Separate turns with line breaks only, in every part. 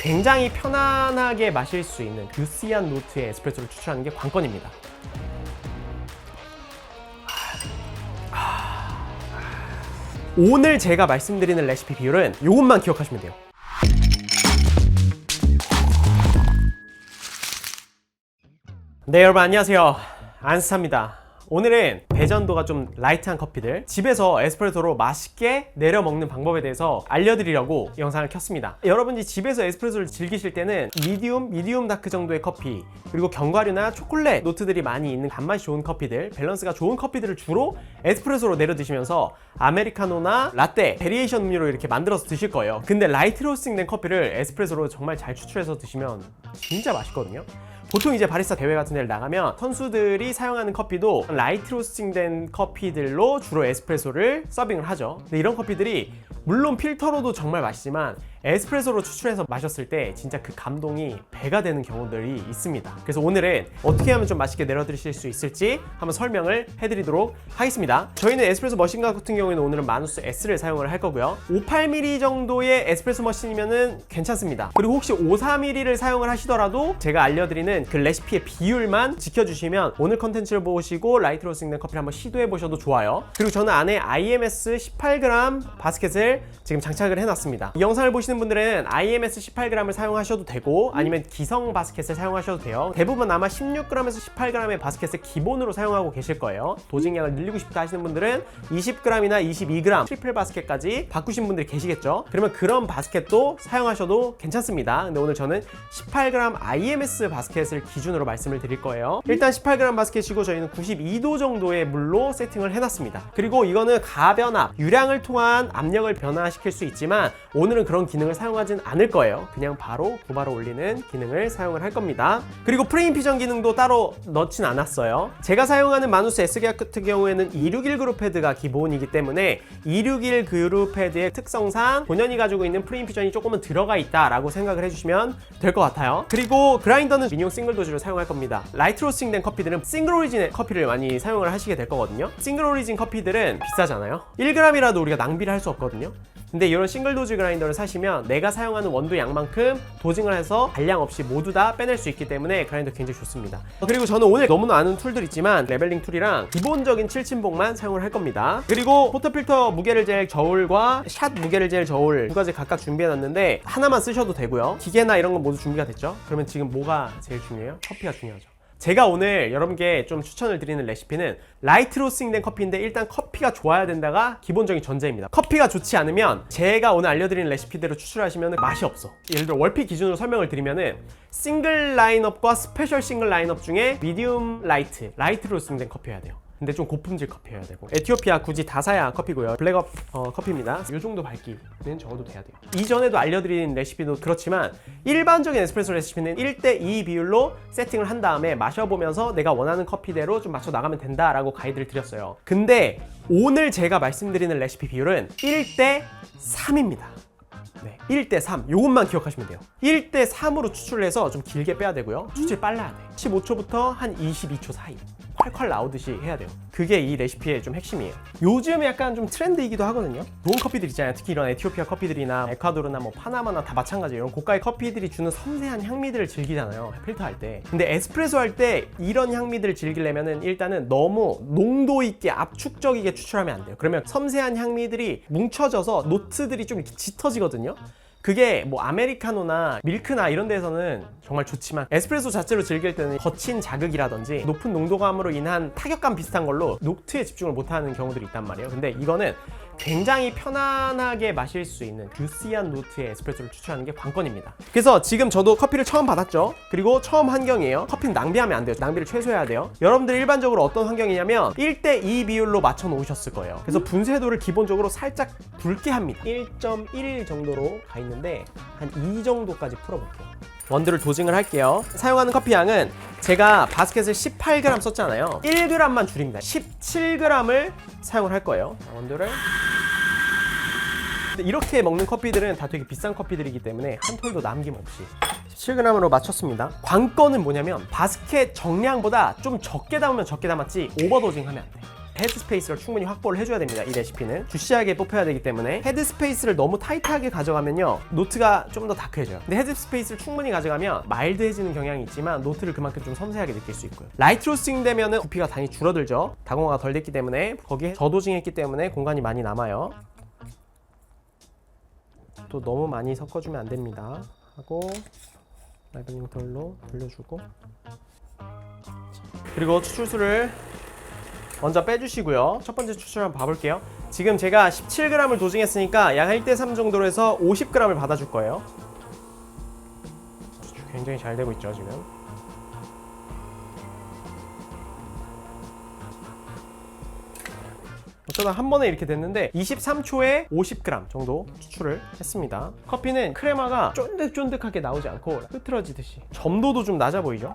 굉장히 편안하게 마실 수 있는 주시한 노트의 에스프레소를 추천하는 게 관건입니다. 오늘 제가 말씀드리는 레시피 비율은 이것만 기억하시면 돼요. 네, 여러분 안녕하세요. 안스타입니다. 오늘은 배전도가 좀 라이트한 커피들, 집에서 에스프레소로 맛있게 내려 먹는 방법에 대해서 알려드리려고 영상을 켰습니다. 여러분이 집에서 에스프레소를 즐기실 때는 미디움 다크 정도의 커피, 그리고 견과류나 초콜릿 노트들이 많이 있는 단맛이 좋은 커피들, 밸런스가 좋은 커피들을 주로 에스프레소로 내려 드시면서 아메리카노나 라떼, 베리에이션 음료로 이렇게 만들어서 드실 거예요. 근데 라이트 로스팅된 커피를 에스프레소로 정말 잘 추출해서 드시면 진짜 맛있거든요. 보통 이제 바리스타 대회 같은 데를 나가면 선수들이 사용하는 커피도 라이트 로스팅된 커피들로 주로 에스프레소를 서빙을 하죠. 근데 이런 커피들이 물론 필터로도 정말 맛있지만 에스프레소로 추출해서 마셨을 때 진짜 그 감동이 배가 되는 경우들이 있습니다. 그래서 오늘은 어떻게 하면 좀 맛있게 내려드실 수 있을지 한번 설명을 해드리도록 하겠습니다. 저희는 에스프레소 머신 같은 경우에는 오늘은 마누스 S를 사용을 할 거고요. 58ml 정도의 에스프레소 머신이면은 괜찮습니다. 그리고 혹시 54ml를 사용을 하시더라도 제가 알려드리는 그 레시피의 비율만 지켜주시면 오늘 컨텐츠를 보시고 라이트 로스팅된 커피를 한번 시도해 보셔도 좋아요. 그리고 저는 안에 IMS 18g 바스켓을 지금 장착을 해놨습니다. 이 영상을 보시는 분들은 IMS 18g을 사용하셔도 되고 아니면 기성 바스켓을 사용하셔도 돼요. 대부분 아마 16g에서 18g의 바스켓을 기본으로 사용하고 계실 거예요. 도징량을 늘리고 싶다 하시는 분들은 20g이나 22g 트리플 바스켓까지 바꾸신 분들이 계시겠죠. 그러면 그런 바스켓도 사용하셔도 괜찮습니다. 근데 오늘 저는 18g IMS 바스켓을 기준으로 말씀을 드릴 거예요. 일단 18g 바스켓이고 저희는 92도 정도의 물로 세팅을 해놨습니다. 그리고 이거는 가변압, 유량을 통한 압력을 변화시킬 수 있지만 오늘은 그런 기능을 사용하진 않을 거예요. 그냥 바로 고바로 올리는 기능을 사용을 할 겁니다. 그리고 프레임 피전 기능도 따로 넣진 않았어요. 제가 사용하는 마누스 S 계약 같은 경우에는 261 그룹 패드가 기본이기 때문에 261 그룹 패드의 특성상 본연이 가지고 있는 프레임 피전이 조금은 들어가 있다라고 생각을 해주시면 될 것 같아요. 그리고 그라인더는 민용 싱글 도즈를 사용할 겁니다. 라이트 로스팅된 커피들은 싱글 오리진의 커피를 많이 사용을 하시게 될 거거든요. 싱글 오리진 커피들은 비싸잖아요. 1g이라도 우리가 낭비를 할 수 없거든요. 근데 이런 싱글 도즈 그라인더를 사시면 내가 사용하는 원두 양만큼 도징을 해서 단량 없이 모두 다 빼낼 수 있기 때문에 그라인더 굉장히 좋습니다. 그리고 저는 오늘 너무나 아는 툴들 있지만 레벨링 툴이랑 기본적인 칠침봉만 사용을 할 겁니다. 그리고 포터필터 무게를 잴 저울과 샷 무게를 잴 저울 두 가지 각각 준비해놨는데 하나만 쓰셔도 되고요. 기계나 이런 건 모두 준비가 됐죠. 그러면 지금 뭐가 제일 중요해요? 커피가 중요하죠. 제가 오늘 여러분께 좀 추천을 드리는 레시피는 라이트 로스팅된 커피인데 일단 커피가 좋아야 된다가 기본적인 전제입니다. 커피가 좋지 않으면 제가 오늘 알려드리는 레시피대로 추출하시면 맛이 없어. 예를 들어 월피 기준으로 설명을 드리면은 싱글 라인업과 스페셜 싱글 라인업 중에 미디움 라이트 로스팅된 커피여야 돼요. 근데 좀 고품질 커피여야 되고 에티오피아 굳이 다사야 커피고요. 블랙업 커피입니다. 이 정도 밝기는 적어도 돼야 돼요. 이전에도 알려드린 레시피도 그렇지만 일반적인 에스프레소 레시피는 1대2 비율로 세팅을 한 다음에 마셔보면서 내가 원하는 커피대로 좀 맞춰 나가면 된다라고 가이드를 드렸어요. 근데 오늘 제가 말씀드리는 레시피 비율은 1대3입니다. 네, 1대3 요것만 기억하시면 돼요. 1대3으로 추출을 해서 좀 길게 빼야 되고요. 추출이 빨라야 돼. 15초부터 한 22초 사이 콸콸 나오듯이 해야 돼요. 그게 이 레시피의 좀 핵심이에요. 요즘 약간 좀 트렌드이기도 하거든요. 좋은 커피들 있잖아요. 특히 이런 에티오피아 커피들이나 에콰도르나 뭐 파나마나 다 마찬가지예요. 이런 고가의 커피들이 주는 섬세한 향미들을 즐기잖아요. 필터 할 때. 근데 에스프레소 할 때 이런 향미들을 즐기려면은 일단은 너무 농도 있게 압축적이게 추출하면 안 돼요. 그러면 섬세한 향미들이 뭉쳐져서 노트들이 좀 이렇게 짙어지거든요. 그게 뭐 아메리카노나 밀크나 이런 데서는 정말 좋지만 에스프레소 자체로 즐길 때는 거친 자극이라든지 높은 농도감으로 인한 타격감 비슷한 걸로 노트에 집중을 못하는 경우들이 있단 말이에요. 근데 이거는 굉장히 편안하게 마실 수 있는 주시한 노트의 에스프레소를 추천하는 게 관건입니다. 그래서 지금 저도 커피를 처음 받았죠. 그리고 처음 환경이에요. 커피는 낭비하면 안 돼요. 낭비를 최소해야 돼요. 여러분들 일반적으로 어떤 환경이냐면 1대2 비율로 맞춰 놓으셨을 거예요. 그래서 분쇄도를 기본적으로 살짝 굵게 합니다. 1.1 정도로 가 있는데 한 2 정도까지 풀어볼게요. 원두를 도징을 할게요. 사용하는 커피 양은 제가 바스켓을 18g 썼잖아요. 1g만 줄입니다. 17g을 사용을 할 거예요. 원두를 이렇게 먹는 커피들은 다 되게 비싼 커피들이기 때문에 한 톨도 남김없이 17g으로 맞췄습니다. 관건은 뭐냐면 바스켓 정량보다 좀 적게 담으면 적게 담았지 오버도징 하면 안 돼. 헤드 스페이스를 충분히 확보를 해줘야 됩니다. 이 레시피는 주시하게 뽑혀야 되기 때문에 헤드 스페이스를 너무 타이트하게 가져가면요 노트가 좀 더 다크해져요. 근데 헤드 스페이스를 충분히 가져가면 마일드해지는 경향이 있지만 노트를 그만큼 좀 섬세하게 느낄 수 있고요. 라이트 로스팅 되면은 부피가 당연히 줄어들죠. 다공화가 덜 됐기 때문에 거기에 저도징했기 때문에 공간이 많이 남아요. 또 너무 많이 섞어주면 안 됩니다. 하고 라이브닝 털로 돌려주고 그리고 추출수를 먼저 빼주시고요. 첫 번째 추출 한번 봐볼게요. 지금 제가 17g을 도징했으니까 약 1대3 정도로 해서 50g을 받아줄 거예요. 추출 굉장히 잘 되고 있죠 지금. 어쩌다 한 번에 이렇게 됐는데 23초에 50g 정도 추출을 했습니다. 커피는 크레마가 쫀득쫀득하게 나오지 않고 흐트러지듯이 점도도 좀 낮아 보이죠?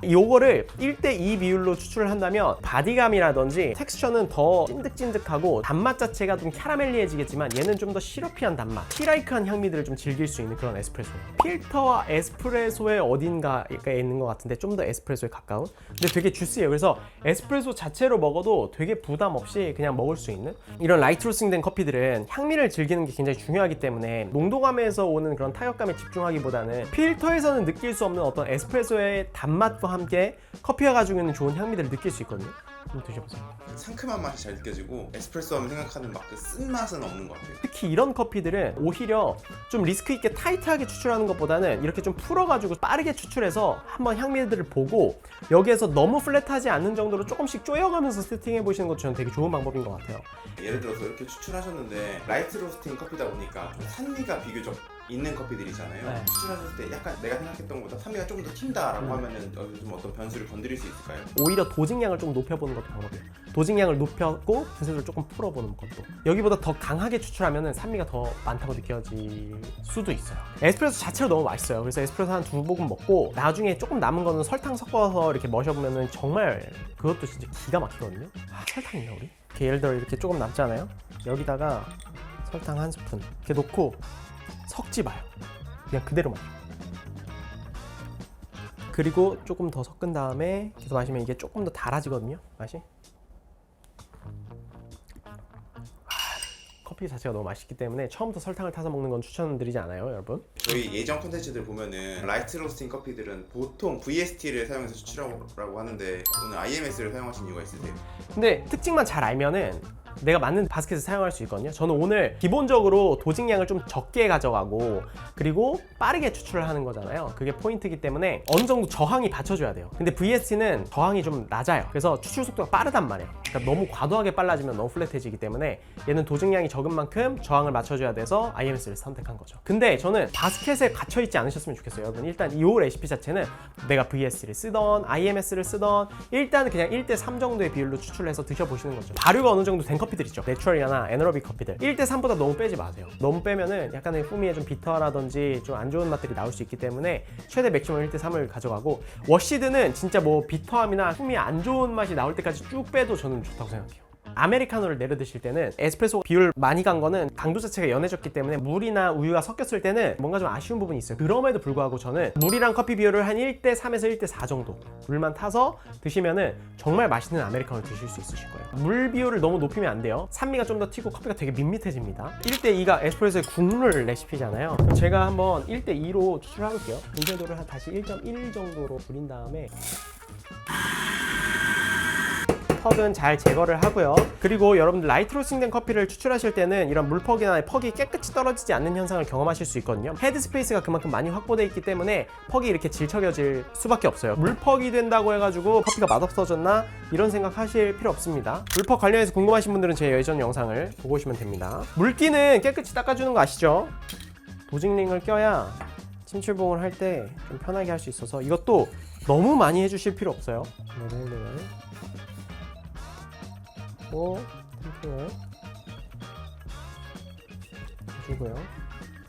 요거를 1대2 비율로 추출을 한다면 바디감이라든지 텍스처는 더 찐득찐득하고 단맛 자체가 좀 캐러멜리해지겠지만 얘는 좀 더 시러피한 단맛, 티라이크한 향미들을 좀 즐길 수 있는 그런 에스프레소예요. 필터와 에스프레소의 어딘가에 있는 것 같은데 좀 더 에스프레소에 가까운? 근데 되게 주스예요. 그래서 에스프레소 자체로 먹어도 되게 부담 없이 그냥 먹을 수 있는 이런 라이트 로스팅된 커피들은 향미를 즐기는 게 굉장히 중요하기 때문에 농도감에서 오는 그런 타격감에 집중하기보다는 필터에서는 느낄 수 없는 어떤 에스프레소의 단맛과 함께 커피가 가지고 있는 좋은 향미들을 느낄 수 있거든요. 한번 드셔보세요.
상큼한 맛이 잘 느껴지고 에스프레소 하면 생각하는 막 그 쓴맛은 없는 것 같아요.
특히 이런 커피들은 오히려 좀 리스크 있게 타이트하게 추출하는 것보다는 이렇게 좀 풀어가지고 빠르게 추출해서 한번 향미들을 보고 여기에서 너무 플랫하지 않는 정도로 조금씩 쪼여가면서 세팅해 보시는 것도 저는 되게 좋은 방법인 것 같아요.
예를 들어서 이렇게 추출하셨는데 라이트 로스팅 커피다 보니까 좀 산미가 비교적 있는 커피들이잖아요.
네.
추출하셨을 때 약간 내가 생각했던 것보다 산미가 조금 더 튄다라고 하면은 여기서 좀 어떤 변수를 건드릴 수 있을까요?
오히려 도징량을 좀 높여보는 것도 방법이에요. 도징량을 높였고 분쇄도를 조금 풀어보는 것도. 여기보다 더 강하게 추출하면 산미가 더 많다고 느껴질 수도 있어요. 에스프레소 자체로 너무 맛있어요. 그래서 에스프레소 한 2모금 먹고 나중에 조금 남은 거는 설탕 섞어서 이렇게 마셔보면 정말 그것도 진짜 기가 막히거든요. 설탕 있나 우리? 이렇게 예를 들어 이렇게 조금 남잖아요. 여기다가 설탕 한 스푼 이렇게 놓고 섞지 마요. 그냥 그대로 마셔. 그리고 조금 더 섞은 다음에 계속 마시면 이게 조금 더 달아지거든요, 맛이. 커피 자체가 너무 맛있기 때문에 처음부터 설탕을 타서 먹는 건 추천드리지 않아요, 여러분.
저희 예전 콘텐츠들 보면은 라이트 로스팅 커피들은 보통 VST를 사용해서 추출하라고 하는데 오늘 IMS를 사용하신 이유가 있으세요?
근데 특징만 잘 알면은 내가 맞는 바스켓을 사용할 수 있거든요. 저는 오늘 기본적으로 도징량을 좀 적게 가져가고 그리고 빠르게 추출을 하는 거잖아요. 그게 포인트이기 때문에 어느 정도 저항이 받쳐줘야 돼요. 근데 VST는 저항이 좀 낮아요. 그래서 추출 속도가 빠르단 말이에요. 그러니까 너무 과도하게 빨라지면 너무 플랫해지기 때문에 얘는 도징량이 적은 만큼 저항을 맞춰줘야 돼서 IMS를 선택한 거죠. 근데 저는 바스켓에 갇혀있지 않으셨으면 좋겠어요. 여러분 일단 이 레시피 자체는 내가 VST를 쓰던 IMS를 쓰던 일단 그냥 1대3 정도의 비율로 추출해서 드셔보시는 거죠. 발효가 어느 정도 된 커피들 있죠. 내추럴이나 에너로빅 커피들 1대3보다 너무 빼지 마세요. 너무 빼면은 약간의 풍미에 좀 비터라든지 좀 안 좋은 맛들이 나올 수 있기 때문에 최대 맥시멈 1대3을 가져가고 워시드는 진짜 뭐 비터함이나 풍미 안 좋은 맛이 나올 때까지 쭉 빼도 저는 좋다고 생각해요. 아메리카노를 내려 드실 때는 에스프레소 비율 많이 간 거는 강도 자체가 연해졌기 때문에 물이나 우유가 섞였을 때는 뭔가 좀 아쉬운 부분이 있어요. 그럼에도 불구하고 저는 물이랑 커피 비율을 한 1대3에서 1대4 정도 물만 타서 드시면은 정말 맛있는 아메리카노를 드실 수 있으실 거예요. 물 비율을 너무 높이면 안 돼요. 산미가 좀 더 튀고 커피가 되게 밋밋해집니다. 1대2가 에스프레소의 국룰 레시피잖아요. 그럼 제가 한번 1대2로 추출해볼게요. 분쇄도를 다시 1.1 정도로 줄인 다음에 퍽은 잘 제거를 하고요. 그리고 여러분들 라이트 로스팅된 커피를 추출하실 때는 이런 물퍽이나 퍽이 깨끗이 떨어지지 않는 현상을 경험하실 수 있거든요. 헤드 스페이스가 그만큼 많이 확보되어 있기 때문에 퍽이 이렇게 질척여질 수밖에 없어요. 물퍽이 된다고 해가지고 커피가 맛없어졌나 이런 생각 하실 필요 없습니다. 물퍽 관련해서 궁금하신 분들은 제 예전 영상을 보고 오시면 됩니다. 물기는 깨끗이 닦아주는 거 아시죠? 도징링을 껴야 침출봉을 할 때 좀 편하게 할 수 있어서 이것도 너무 많이 해주실 필요 없어요. 템핑을 해주고요.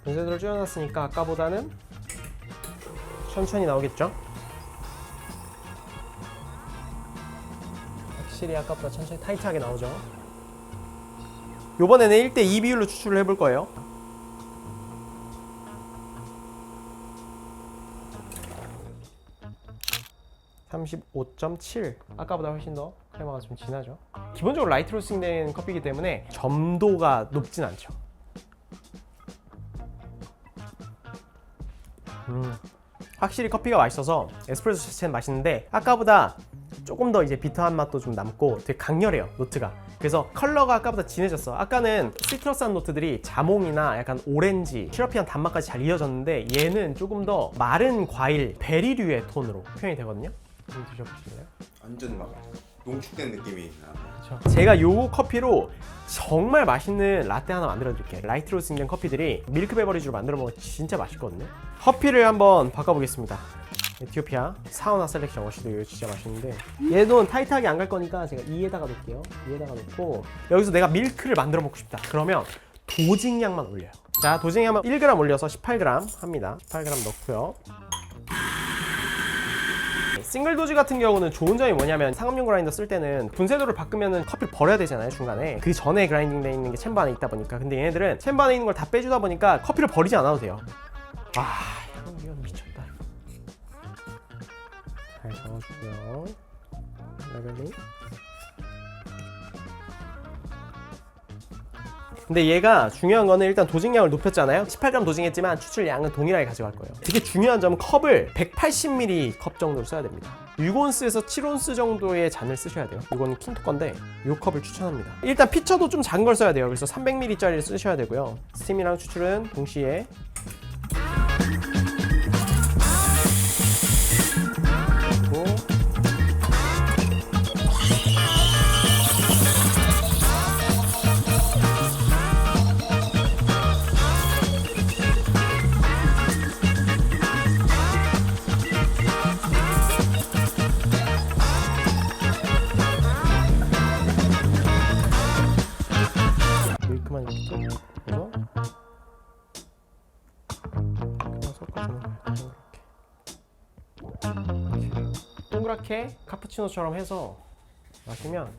분쇄도를 줄여놨으니까 아까보다는 천천히 나오겠죠? 확실히 아까보다 천천히 타이트하게 나오죠? 요번에는 1대2 비율로 추출을 해볼 거예요. 35.7. 아까보다 훨씬 더 크레마가 좀 진하죠. 기본적으로 라이트 로스팅 된 커피이기 때문에 점도가 높진 않죠. 확실히 커피가 맛있어서 에스프레소 자체는 맛있는데 아까보다 조금 더 이제 비터한 맛도 좀 남고 되게 강렬해요, 노트가. 그래서 컬러가 아까보다 진해졌어. 아까는 시트러스한 노트들이 자몽이나 약간 오렌지, 시러피한 단맛까지 잘 이어졌는데 얘는 조금 더 마른 과일, 베리류의 톤으로 표현이 되거든요. 좀 드셔보실래요?
완전 막 농축된 느낌이 나.
그렇죠. 제가 요 커피로 정말 맛있는 라떼 하나 만들어 드릴게요. 라이트 로스팅된 커피들이 밀크 베버리지로 만들어 먹으면 진짜 맛있거든요. 커피를 한번 바꿔보겠습니다. 에티오피아 사우나 셀렉션 워시도 이거 진짜 맛있는데 얘도 타이트하게 안 갈 거니까 제가 이에다가 놓을게요. 이에다가 놓고 여기서 내가 밀크를 만들어 먹고 싶다 그러면 도징량만 올려요. 자, 도징량만 1g 올려서 18g 합니다. 18g 넣고요. 싱글 도즈 같은 경우는 좋은 점이 뭐냐면 상업용 그라인더 쓸 때는 분쇄도를 바꾸면 커피를 버려야 되잖아요, 중간에. 그 전에 그라인딩 돼 있는 게 챔버 안에 있다 보니까. 근데 얘네들은 챔버 안에 있는 걸 다 빼주다 보니까 커피를 버리지 않아도 돼요. 이건 미쳤다. 잘 저어주고요. 레벨링. 근데 얘가 중요한 거는 일단 도징량을 높였잖아요. 18g 도징했지만 추출량은 동일하게 가져갈 거예요. 되게 중요한 점은 컵을 180ml 컵 정도로 써야 됩니다. 6온스에서 7온스 정도의 잔을 쓰셔야 돼요. 이건 킨토 건데 이 컵을 추천합니다. 일단 피처도 좀 작은 걸 써야 돼요. 그래서 300ml짜리를 쓰셔야 되고요. 스팀이랑 추출은 동시에 밀크만 이렇게 해서 섞어주는 거예요. 동그랗게 카푸치노처럼 해서 마시면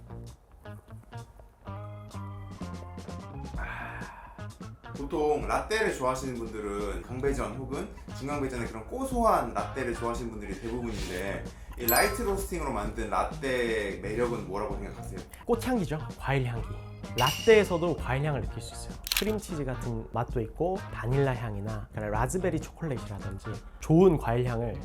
보통 라떼를 좋아하시는 분들은 강배전 혹은 중강배전의 그런 고소한 라떼를 좋아하시는 분들이 대부분인데 이 라이트 로스팅으로 만든 라떼 매력은 뭐라고 생각하세요?
꽃향기죠. 과일 향기. 라떼에서도 과일 향을 느낄 수 있어요. 크림치즈 같은 맛도 있고 바닐라 향이나 라즈베리 초콜릿이라든지 좋은 과일 향을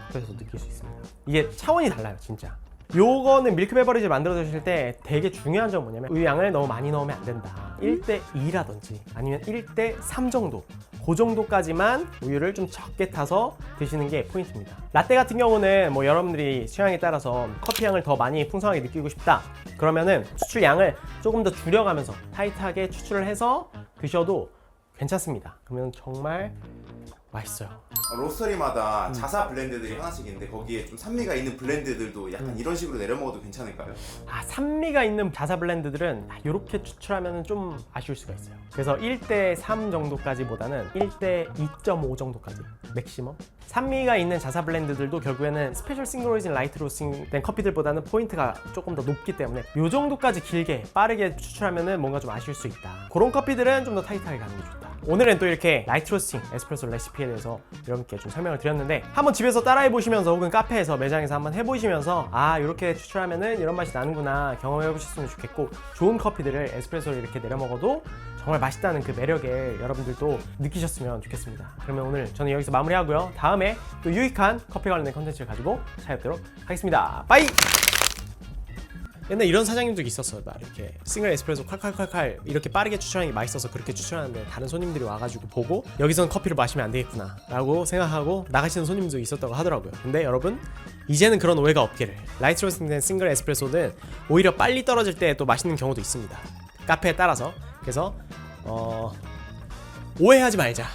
커피에서 느낄 수 있습니다. 이게 차원이 달라요, 진짜. 요거는 밀크 베버리지 만들어 드실 때 되게 중요한 점은 뭐냐면 우유양을 너무 많이 넣으면 안 된다. 1:2라든지 아니면 1:3 정도, 그 정도까지만 우유를 좀 적게 타서 드시는 게 포인트입니다. 라떼 같은 경우는 뭐 여러분들이 취향에 따라서 커피 향을 더 많이 풍성하게 느끼고 싶다 그러면은 추출량을 조금 더 줄여가면서 타이트하게 추출을 해서 드셔도 괜찮습니다. 그러면 정말 맛있어요.
로스터리마다 자사 블렌드들이 하나씩 있는데 거기에 좀 산미가 있는 블렌드들도 약간 이런 식으로 내려 먹어도 괜찮을까요?
산미가 있는 자사 블렌드들은 이렇게 추출하면 좀 아쉬울 수가 있어요. 그래서 1:3 정도까지보다는 1:2.5 정도까지 맥시멈. 산미가 있는 자사 블렌드들도 결국에는 스페셜 싱글 오리진 라이트 로스팅 된 커피들보다는 포인트가 조금 더 높기 때문에 이 정도까지 길게 빠르게 추출하면 뭔가 좀 아쉬울 수 있다. 그런 커피들은 좀 더 타이트하게 가는 게 좋다. 오늘은 또 이렇게 라이트 로스팅 에스프레소 레시피에 대해서 여러분께 좀 설명을 드렸는데 한번 집에서 따라해 보시면서 혹은 카페에서 매장에서 한번 해보시면서 이렇게 추출하면은 이런 맛이 나는구나 경험해 보셨으면 좋겠고, 좋은 커피들을 에스프레소로 이렇게 내려 먹어도 정말 맛있다는 그 매력을 여러분들도 느끼셨으면 좋겠습니다. 그러면 오늘 저는 여기서 마무리하고요. 다음에 또 유익한 커피 관련된 컨텐츠를 가지고 찾아뵙도록 하겠습니다. 빠이! 옛날 이런 사장님도 있었어요. 막 이렇게 싱글 에스프레소 칼칼칼칼 이렇게 빠르게 추출하는 게 맛있어서 그렇게 추출하는데 다른 손님들이 와가지고 보고 여기선 커피를 마시면 안 되겠구나 라고 생각하고 나가시는 손님도 있었다고 하더라고요. 근데 여러분, 이제는 그런 오해가 없기를. 라이트 로스팅된 싱글 에스프레소는 오히려 빨리 떨어질 때 또 맛있는 경우도 있습니다. 카페에 따라서. 그래서 오해하지 말자.